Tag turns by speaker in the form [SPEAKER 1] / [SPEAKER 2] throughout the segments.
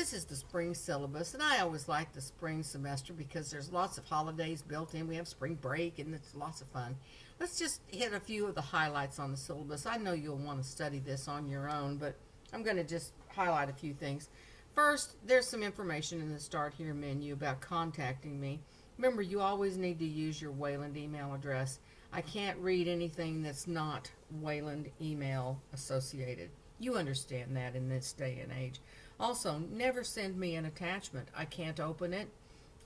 [SPEAKER 1] this is the spring syllabus, and I always like the spring semester because there's lots of holidays built in. We have spring break, and it's lots of fun. Let's just hit a few of the highlights on the syllabus. I know you'll want to study this on your own, but I'm going to just highlight a few things. First, there's some information in the Start Here menu about contacting me. Remember, you always need to use your Wayland email address. I can't read anything that's not Wayland email associated. You understand that in this day and age. Also, never send me an attachment. I can't open it.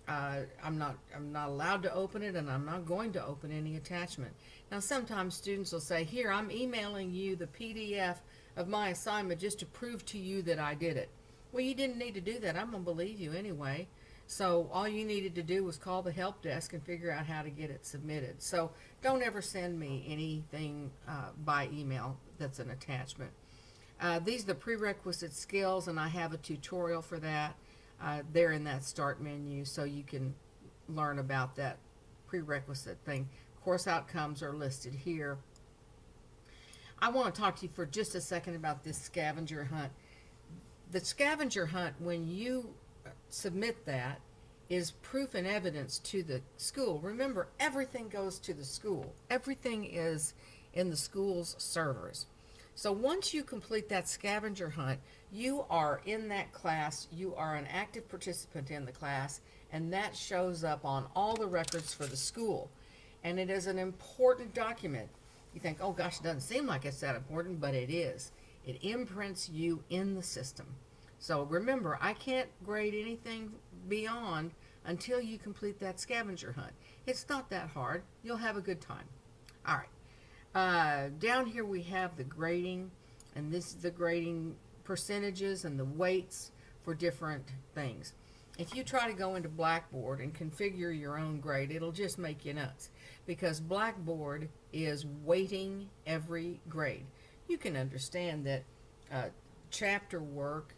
[SPEAKER 1] I'm not allowed to open it, and I'm not going to open any attachment. Now, sometimes students will say, here, I'm emailing you the PDF of my assignment just to prove to you that I did it. Well, you didn't need to do that. I'm going to believe you anyway. So all you needed to do was call the help desk and figure out how to get it submitted. So don't ever send me anything by email that's an attachment. These are the prerequisite skills, and I have a tutorial for that. They're in that Start menu, so you can learn about that prerequisite thing. Course outcomes are listed here. I want to talk to you for just a second about this scavenger hunt. The scavenger hunt, when you submit that, is proof and evidence to the school. Remember, everything goes to the school. Everything is in the school's servers. So once you complete that scavenger hunt, you are in that class, you are an active participant in the class, and that shows up on all the records for the school. And it is an important document. You think, oh gosh, it doesn't seem like it's that important, but it is. It imprints you in the system. So remember, I can't grade anything beyond until you complete that scavenger hunt. It's not that hard. You'll have a good time. All right. Down here we have the grading, and this is the grading percentages and the weights for different things. If you try to go into Blackboard and configure your own grade, it'll just make you nuts, because Blackboard is weighting every grade. You can understand that chapter work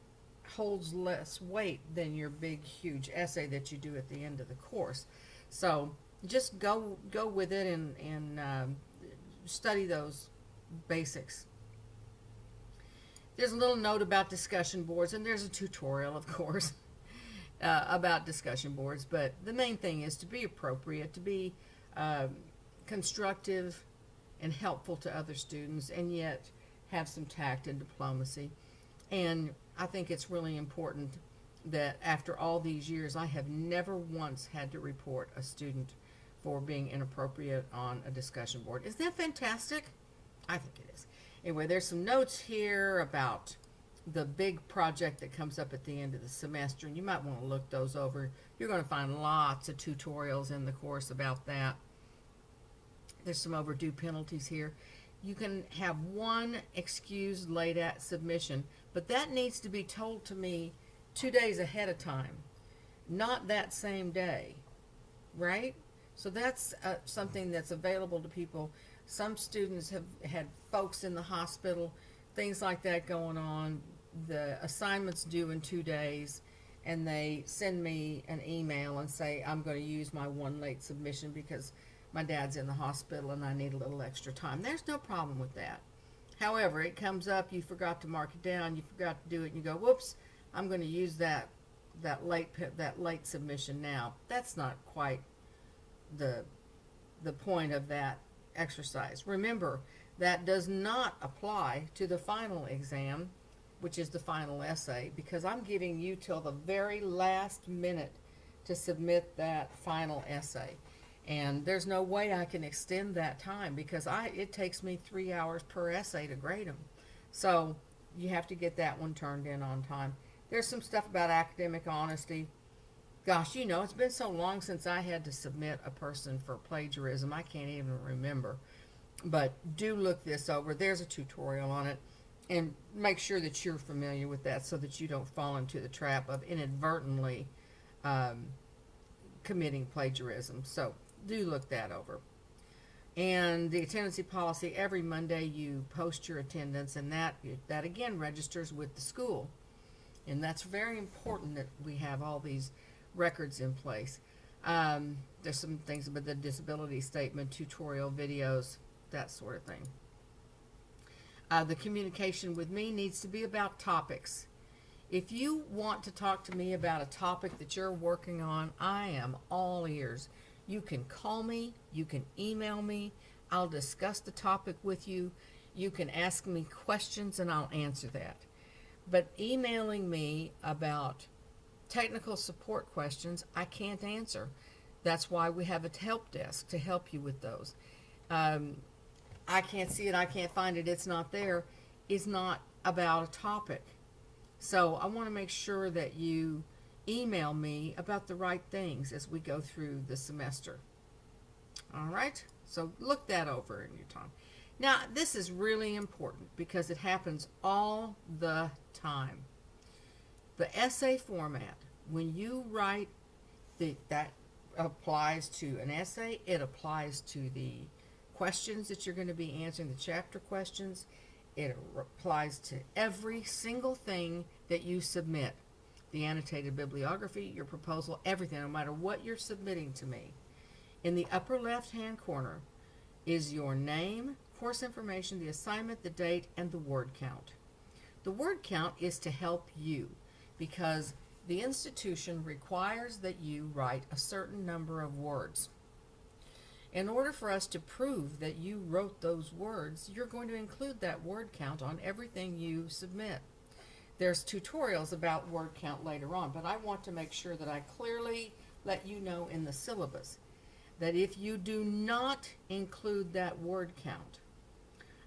[SPEAKER 1] holds less weight than your big huge essay that you do at the end of the course. So just go with it and study those basics. There's a little note about discussion boards, and there's a tutorial, of course, about discussion boards, but the main thing is to be appropriate, to be constructive and helpful to other students, and yet have some tact and diplomacy. And I think it's really important that after all these years, I have never once had to report a student for being inappropriate on a discussion board. Isn't that fantastic? I think it is. Anyway, there's some notes here about the big project that comes up at the end of the semester, and you might want to look those over. You're going to find lots of tutorials in the course about that. There's some overdue penalties here. You can have one excused late at submission, but that needs to be told to me 2 days ahead of time, not that same day, right? So that's something that's available to people. Some students have had folks in the hospital, things like that going on. The assignment's due in 2 days, and they send me an email and say, I'm going to use my one late submission because my dad's in the hospital and I need a little extra time. There's no problem with that. However, it comes up, you forgot to mark it down, you forgot to do it, and you go, whoops, I'm going to use that late submission now. That's not quite the point of that exercise. Remember, that does not apply to the final exam, which is the final essay, because I'm giving you till the very last minute to submit that final essay. And there's no way I can extend that time, because it takes me 3 hours per essay to grade them. So you have to get that one turned in on time. There's some stuff about academic honesty. Gosh, you know, it's been so long since I had to submit a person for plagiarism, I can't even remember. But do look this over. There's a tutorial on it. And make sure that you're familiar with that so that you don't fall into the trap of inadvertently committing plagiarism. So do look that over. And the Tenancy Policy, every Monday you post your attendance, and that again registers with the school. And that's very important that we have all these records in place. There's some things about the disability statement, tutorial videos, that sort of thing. The communication with me needs to be about topics. If you want to talk to me about a topic that you're working on, I am all ears. You can call me, you can email me, I'll discuss the topic with you. You can ask me questions and I'll answer that. But emailing me about technical support questions, I can't answer. That's why we have a help desk to help you with those. I can't see it, I can't find it, it's not there, is not about a topic. So I want to make sure that you email me about the right things as we go through the semester. All right? So look that over in your time. Now, this is really important because it happens all the time. The essay format, when you write that applies to an essay, it applies to the questions that you're going to be answering, the chapter questions. It applies to every single thing that you submit. The annotated bibliography, your proposal, everything, no matter what you're submitting to me. In the upper left-hand corner is your name, course information, the assignment, the date, and the word count. The word count is to help you because the institution requires that you write a certain number of words. In order for us to prove that you wrote those words, you're going to include that word count on everything you submit. There's tutorials about word count later on, but I want to make sure that I clearly let you know in the syllabus that if you do not include that word count,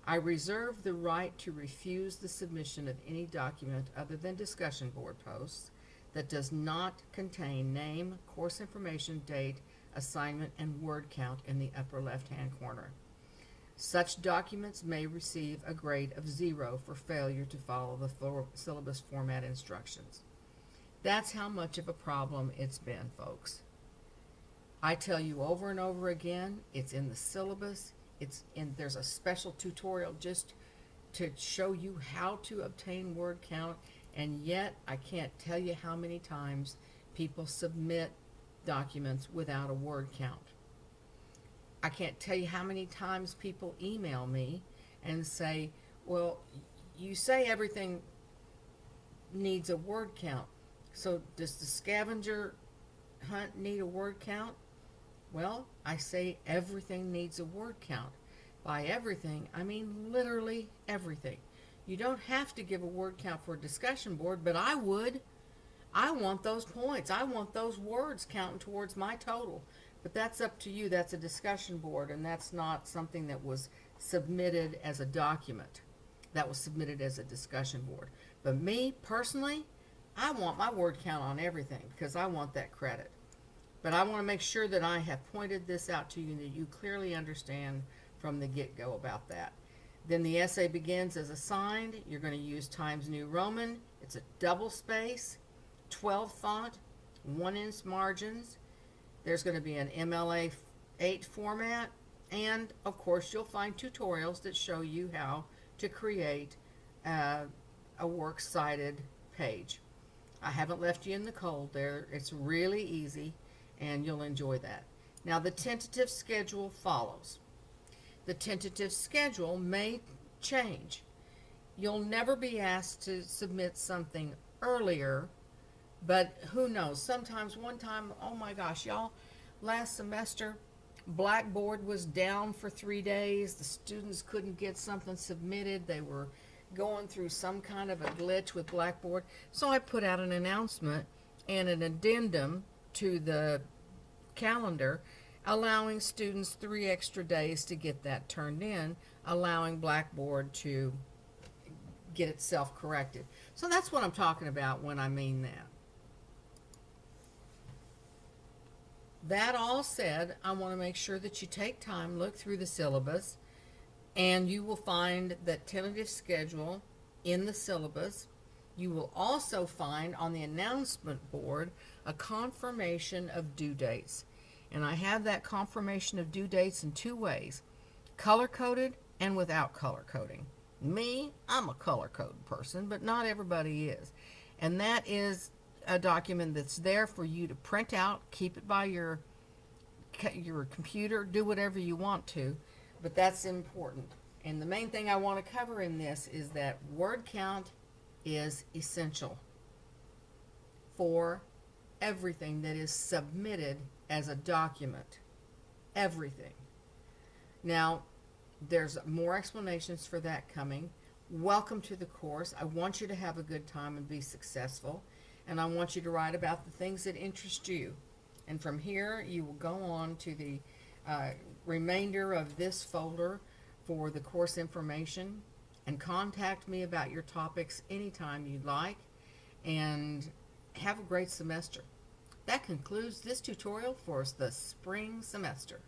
[SPEAKER 1] I reserve the right to refuse the submission of any document other than discussion board posts that does not contain name, course information, date, assignment, and word count in the upper left-hand corner. Such documents may receive a grade of 0 for failure to follow the syllabus format instructions. That's how much of a problem it's been, folks. I tell you over and over again, it's in the syllabus. There's a special tutorial just to show you how to obtain word count, and yet I can't tell you how many times people submit documents without a word count. I can't tell you how many times people email me and say, well, you say everything needs a word count, so does the Scavenger Hunt need a word count? Well, I say everything needs a word count. By everything, I mean literally everything. You don't have to give a word count for a discussion board, but I would. I want those points. I want those words counting towards my total. But that's up to you. That's a discussion board, and that's not something that was submitted as a document. That was submitted as a discussion board. But me, personally, I want my word count on everything because I want that credit. But I want to make sure that I have pointed this out to you and that you clearly understand from the get-go about that. Then the essay begins as assigned. You're going to use Times New Roman. It's a double space, 12 font, 1-inch margins. There's going to be an MLA 8 format, and of course you'll find tutorials that show you how to create a works cited page. I haven't left you in the cold there. It's really easy and you'll enjoy that. Now the tentative schedule follows. The tentative schedule may change. You'll never be asked to submit something earlier, but who knows? Sometimes one time, oh my gosh, y'all, last semester, Blackboard was down for 3 days. The students couldn't get something submitted. They were going through some kind of a glitch with Blackboard. So I put out an announcement and an addendum to the calendar allowing students 3 extra days to get that turned in, allowing Blackboard to get itself corrected. So that's what I'm talking about when I mean that. That all said, I want to make sure that you take time, look through the syllabus, and you will find that tentative schedule in the syllabus. You will also find on the announcement board a confirmation of due dates. And I have that confirmation of due dates in 2 ways, color-coded and without color coding. Me, I'm a color-coded person, but not everybody is. And that is a document that's there for you to print out, keep it by your computer, do whatever you want to, but that's important. And the main thing I want to cover in this is that word count is essential. for everything that is submitted as a document. Everything. Now, there's more explanations for that coming. Welcome to the course. I want you to have a good time and be successful. And I want you to write about the things that interest you. And from here, you will go on to the remainder of this folder for the course information, and contact me about your topics anytime you'd like. And have a great semester. That concludes this tutorial for the spring semester.